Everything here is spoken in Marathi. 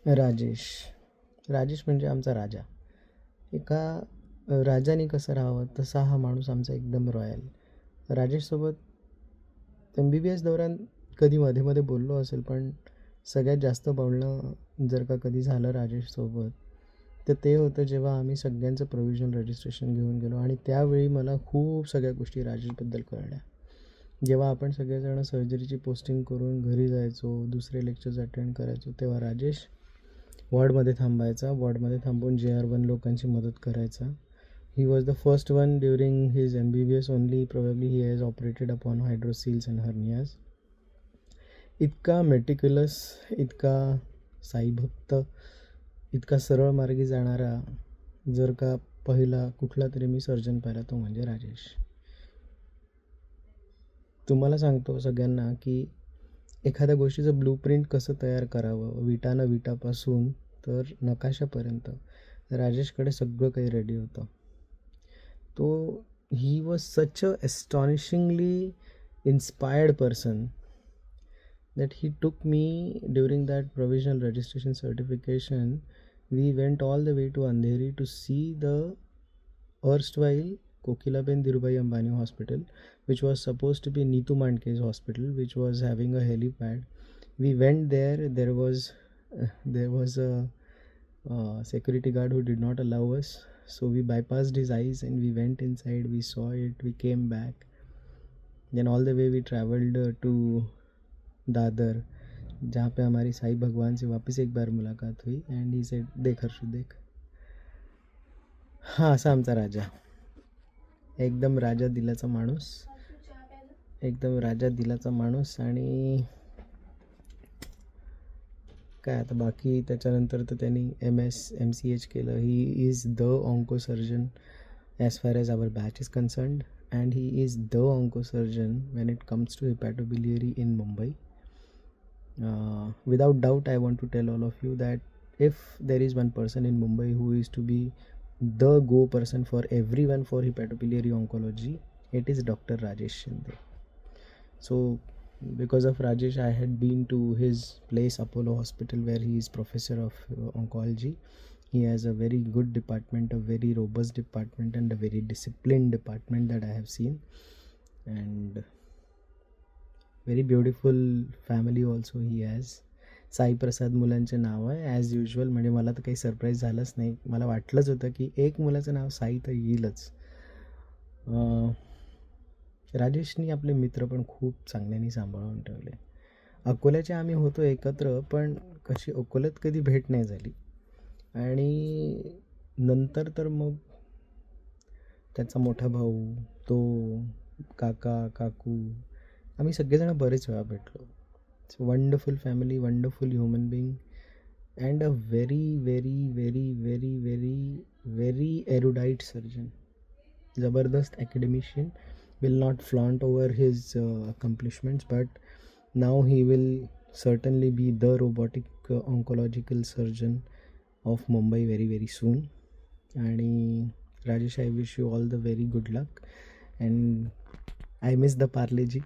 राजेश. राजेश म्हणजे आमचा राजा. एका राजाने कसं राहावं तसा हा माणूस आमचा एकदम रॉयल. राजेशसोबत MBBS दौरान कधी मध्ये मध्ये बोललो असेल, पण सगळ्यात जास्त बोलणं जर का कधी झालं राजेशसोबत तर ते होतं जेव्हा आम्ही सगळ्यांचं प्रोव्हिजनल रजिस्ट्रेशन घेऊन गेलो. आणि त्यावेळी मला खूप सगळ्या गोष्टी राजेशबद्दल कळल्या. जेव्हा आपण सगळेजण सर्जरीची पोस्टिंग करून घरी जायचो, दुसरे लेक्चर्स अटेंड करायचो, तेव्हा राजेश वॉर्डमध्ये थांबायचा. वॉर्डमध्ये थांबून JR1 लोकांची मदत करायचा. He was the first one during his MBBS only. Probably he has operated upon hydroceles and hernias. इतका मेटिक्युलस, इतका साईभक्त, इतका सरळ मार्गी जाणारा जर का पहिला कुठला तरी मी सर्जन पाहिला तो म्हणजे राजेश. तुम्हाला सांगतो सगळ्यांना की एखाद्या गोष्टीचं ब्लूप्रिंट कसं तयार करावं, विटापासून तर नकाशापर्यंत राजेशकडे सगळं काही रेडी होतं. तो he was such a astonishingly inspired person that he took me during that provisional registration certification. We went all the way to Andheri to see the erstwhile Kokilaben Dhirubhai Ambani Hospital, which was supposed to be Neetu Mandke's hospital, which was having a helipad. We went there. There was a security guard who did not allow us, so we bypassed his eyes and we went inside. We saw it. We came back. Then all the way we traveled to Dadar, जहाँ पे हमारी साई भगवान से वापस एक बार मुलाकात हुई. एंड ही सेड देख हर्षू देख. हा असा आमचा राजा, एकदम राजा दिलाचा माणूस, एकदम राजा दिलाचा माणूस. आणि काय आता बाकी त्याच्यानंतर तर त्यांनी MS MCH केलं. He is the onco surgeon as far as our batch is concerned, and he is the onco surgeon when it comes to hepatobiliary in Mumbai. Without doubt, I want to tell all of you that if there is one person in Mumbai who is to be the go person for everyone for hepatobiliary oncology, it is Dr. Rajesh Shinde. So because of Rajesh, I had been to his place, Apollo Hospital, where he is professor of oncology. He has a very good department, a very robust department, and a very disciplined department that I have seen. And very beautiful family also he has. Sai Prasad मुलांचे नाव आहे ॲज युजल. म्हणजे मला तर काही सरप्राईज झालंच नाही. मला वाटलंच होतं की एक मुलाचं नाव साई तर येईलच. राजेशनी आपले मित्र पण खूप चांगल्याने सांभाळून ठेवले. अकोल्याचे आम्ही होतो एकत्र, पण कशी अकोल्यात कधी भेट नाही झाली. आणि नंतर तर मग त्याचा मोठा भाऊ, तो काका काकू, आम्ही सगळेजण बरेच वेळा भेटलो. It's wonderful family, wonderful human being, and a very very very very very very erudite surgeon. जबरदस्त academician. Will not flaunt over his accomplishments, but now he will certainly be the robotic oncological surgeon of Mumbai very very soon. And Rajesh, I wish you all the very good luck, and I miss the Parle ji.